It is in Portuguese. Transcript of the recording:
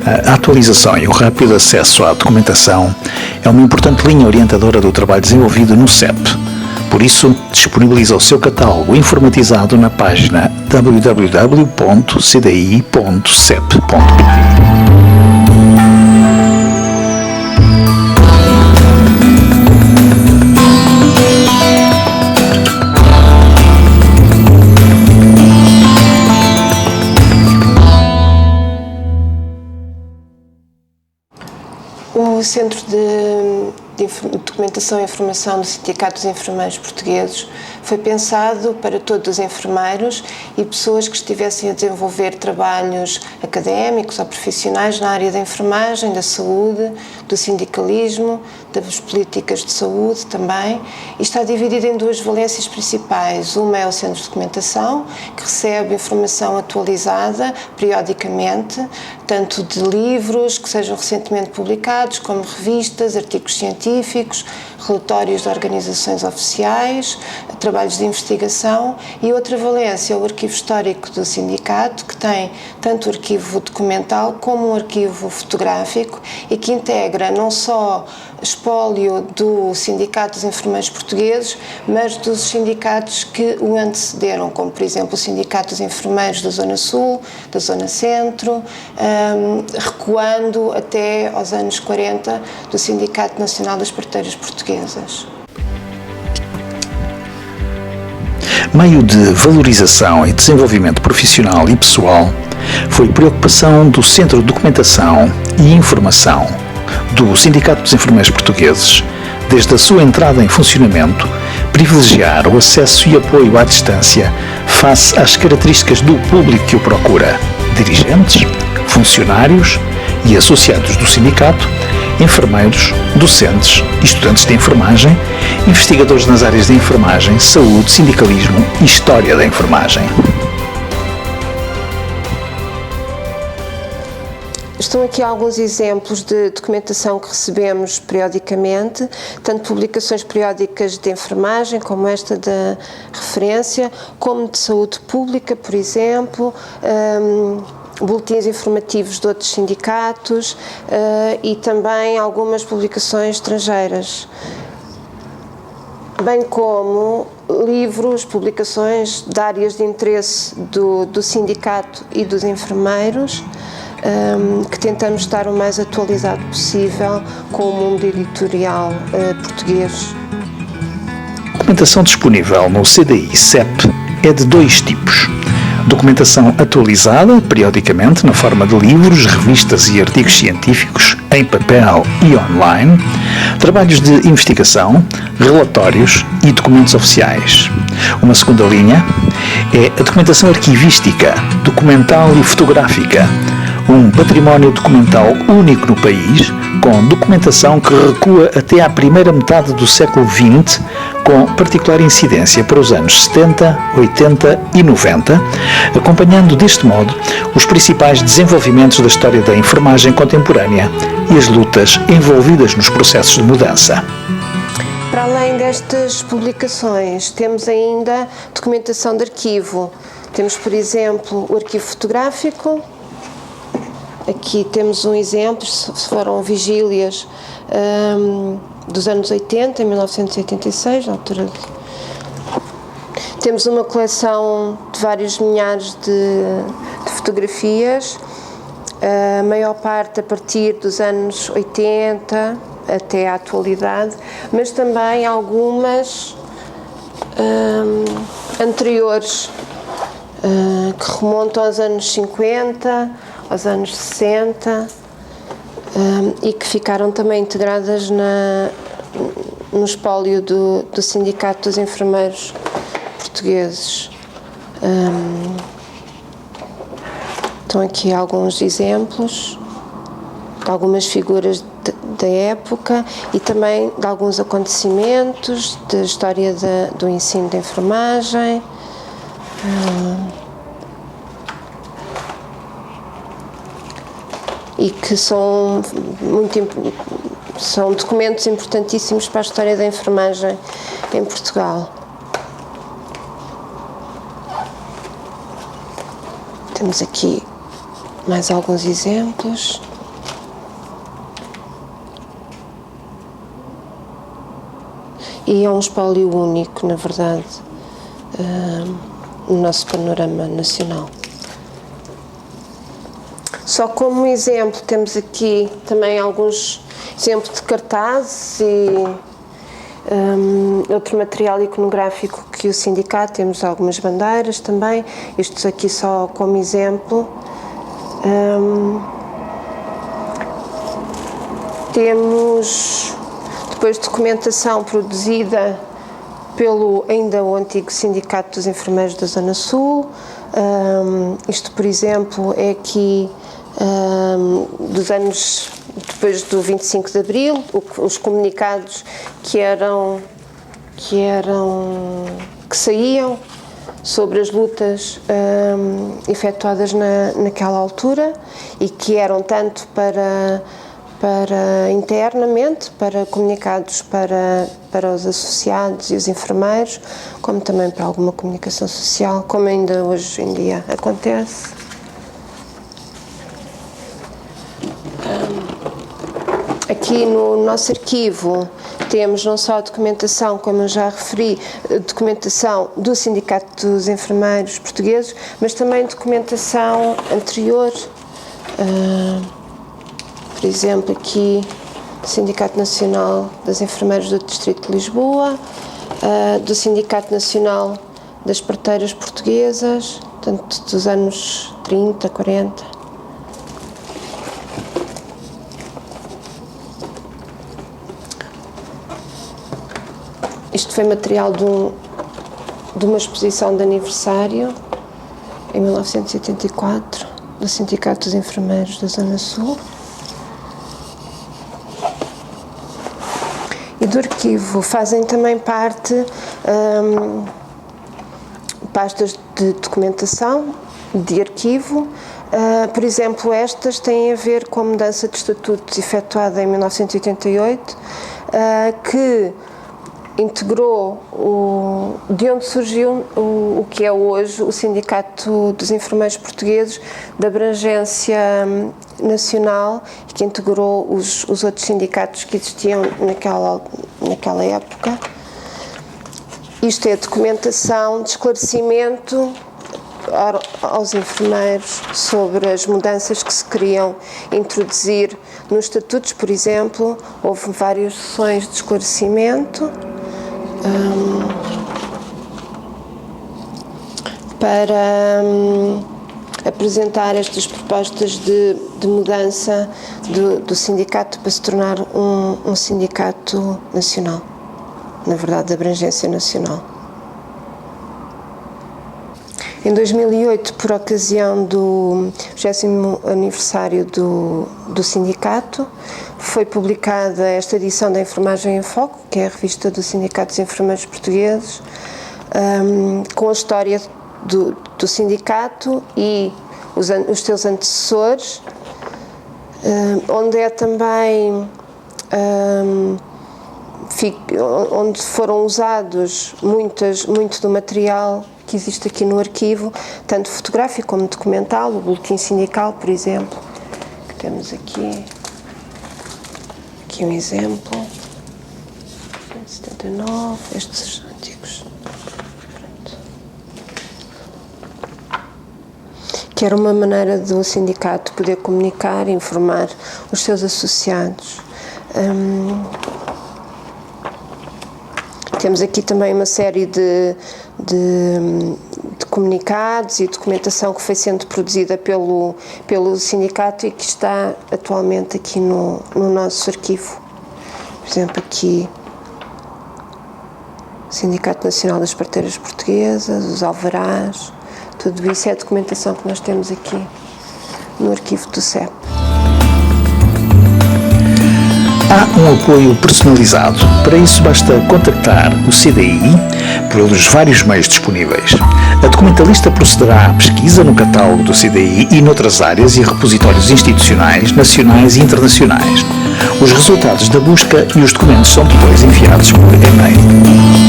A atualização e o rápido acesso à documentação é uma importante linha orientadora do trabalho desenvolvido no CEP. Por isso, disponibiliza o seu catálogo informatizado na página www.cdi.cep.pt. O Centro de Documentação e Informação do Sindicato dos Enfermeiros Portugueses foi pensado para todos os enfermeiros e pessoas que estivessem a desenvolver trabalhos académicos ou profissionais na área da enfermagem, da saúde, do sindicalismo, das políticas de saúde também, e está dividido em duas valências principais. Uma é o Centro de Documentação, que recebe informação atualizada periodicamente, tanto de livros que sejam recentemente publicados, como revistas, artigos científicos, relatórios de organizações oficiais, trabalhos de investigação, e outra valência é o arquivo histórico do sindicato, que tem tanto o arquivo documental como um arquivo fotográfico e que integra não só espólio do Sindicato dos Enfermeiros Portugueses, mas dos sindicatos que o antecederam, como por exemplo o Sindicato dos Enfermeiros da Zona Sul, da Zona Centro, recuando até aos anos 40 do Sindicato Nacional das Parteiras Portuguesas. Meio de valorização e desenvolvimento profissional e pessoal foi preocupação do Centro de Documentação e Informação do Sindicato dos Enfermeiros Portugueses, desde a sua entrada em funcionamento, privilegiar o acesso e apoio à distância face às características do público que o procura: dirigentes, funcionários e associados do sindicato, enfermeiros, docentes, estudantes de enfermagem, investigadores nas áreas de enfermagem, saúde, sindicalismo e história da enfermagem. Estão aqui alguns exemplos de documentação que recebemos periodicamente, tanto publicações periódicas de enfermagem, como esta da referência, como de saúde pública, por exemplo, boletins informativos de outros sindicatos e também algumas publicações estrangeiras, bem como livros, publicações de áreas de interesse do sindicato e dos enfermeiros, que tentamos estar o mais atualizado possível com o mundo editorial português. A documentação disponível no CDI-CEP é de dois tipos: documentação atualizada periodicamente na forma de livros, revistas e artigos científicos em papel e online, trabalhos de investigação, relatórios e documentos oficiais. Uma segunda linha é a documentação arquivística, documental e fotográfica, um património documental único no país, com documentação que recua até à primeira metade do século XX, com particular incidência para os anos 70, 80 e 90, acompanhando deste modo os principais desenvolvimentos da história da enfermagem contemporânea e as lutas envolvidas nos processos de mudança. Para além destas publicações, temos ainda documentação de arquivo. Temos, por exemplo, o arquivo fotográfico. Aqui temos um exemplo, se foram vigílias dos anos 80, em 1986, na altura Temos uma coleção de vários milhares de fotografias, a maior parte a partir dos anos 80 até à atualidade, mas também algumas anteriores, que remontam aos anos 50, aos anos 60, e que ficaram também integradas no espólio do Sindicato dos Enfermeiros Portugueses. Estão aqui alguns exemplos de algumas figuras da época e também de alguns acontecimentos da história do ensino de enfermagem. E que são documentos importantíssimos para a história da enfermagem em Portugal. Temos aqui mais alguns exemplos. e é um espólio único, na verdade, no nosso panorama nacional. Só como exemplo, temos aqui também alguns exemplos de cartazes e outro material iconográfico que o sindicato, temos algumas bandeiras também, isto aqui só como exemplo. Temos depois documentação produzida pelo ainda o antigo Sindicato dos Enfermeiros da Zona Sul. Isto, por exemplo, é aqui dos anos depois do 25 de Abril, os comunicados que saíam sobre as lutas efetuadas naquela altura e que eram tanto para internamente, para comunicados para os associados e os enfermeiros, como também para alguma comunicação social, como ainda hoje em dia acontece. Aqui no nosso arquivo temos não só a documentação, como eu já referi, documentação do Sindicato dos Enfermeiros Portugueses, mas também documentação anterior. Por exemplo, aqui do Sindicato Nacional das Enfermeiras do Distrito de Lisboa, do Sindicato Nacional das Parteiras Portuguesas, portanto, dos anos 30, 40. Isto foi material de uma exposição de aniversário, em 1984, do Sindicato dos Enfermeiros da Zona Sul. E do arquivo fazem também parte pastas de documentação, de arquivo. Por exemplo, estas têm a ver com a mudança de estatutos efetuada em 1988, que integrou de onde surgiu o que é hoje o Sindicato dos Enfermeiros Portugueses, de abrangência nacional, e que integrou os outros sindicatos que existiam naquela época. Isto é documentação de esclarecimento aos enfermeiros sobre as mudanças que se queriam introduzir nos estatutos. Por exemplo, houve várias sessões de esclarecimento para apresentar estas propostas de mudança do sindicato para se tornar um sindicato nacional, na verdade de abrangência nacional. Em 2008, por ocasião do 20º aniversário do sindicato, foi publicada esta edição da Enfermagem em Foco, que é a revista do Sindicato dos Enfermeiros Portugueses, com a história do sindicato e os seus antecessores, onde é também onde foram usados muito do material que existe aqui no arquivo, tanto fotográfico como documental, o boletim sindical, por exemplo, que temos aqui um exemplo, 79, estes antigos, pronto. Que era uma maneira do sindicato poder comunicar e informar os seus associados. Temos aqui também uma série de comunicados e documentação que foi sendo produzida pelo sindicato e que está atualmente aqui no nosso arquivo. Por exemplo, aqui Sindicato Nacional das Parteiras Portuguesas, os alvarás, tudo isso é a documentação que nós temos aqui no arquivo do CEP. Há um apoio personalizado. Para isso basta contactar o CDI pelos vários meios disponíveis. A documentalista procederá à pesquisa no catálogo do CDI e noutras áreas e repositórios institucionais, nacionais e internacionais. Os resultados da busca e os documentos são depois enviados por e-mail.